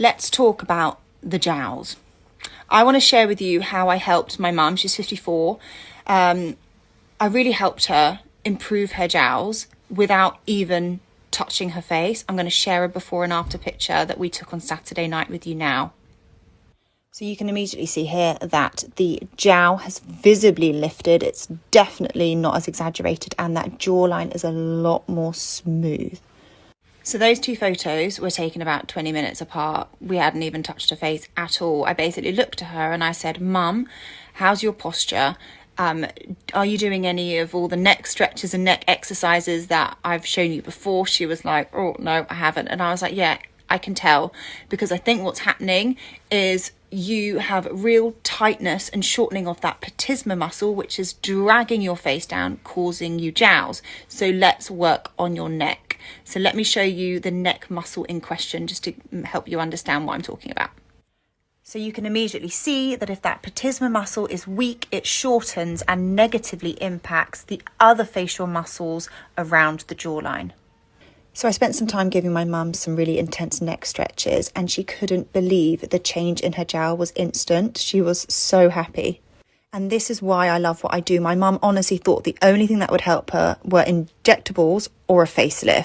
let's talk about the jowls. I want to share with you how I helped my mum. She's 54. I really helped her improve her jowls without even touching her face. I'm going to share a before and after picture that we took on Saturday night with you now. So you can immediately see here that the jowl has visibly lifted. It's definitely not as exaggerated, and that jawline is a lot more smooth. So those two photos were taken about 20 minutes apart. We hadn't even touched her face at all. I basically looked at her and I said, Mum, how's your posture? Are you doing any of all the neck stretches and neck exercises that I've shown you before? She was like, oh, no, I haven't. And I was like, yeah, I can tell, because I think what's happening is you have real tightness and shortening of that petisma muscle, which is dragging your face down, causing you jowls. So let's work on your neck. So let me show you the neck muscle in question just to help you understand what I'm talking about. So you can immediately see that if that petisma muscle is weak, it shortens and negatively impacts the other facial muscles around the jawline. So I spent some time giving my mum some really intense neck stretches, and she couldn't believe the change in her jowl was instant. She was so happy. And this is why I love what I do. My mum honestly thought the only thing that would help her were injectables or a facelift.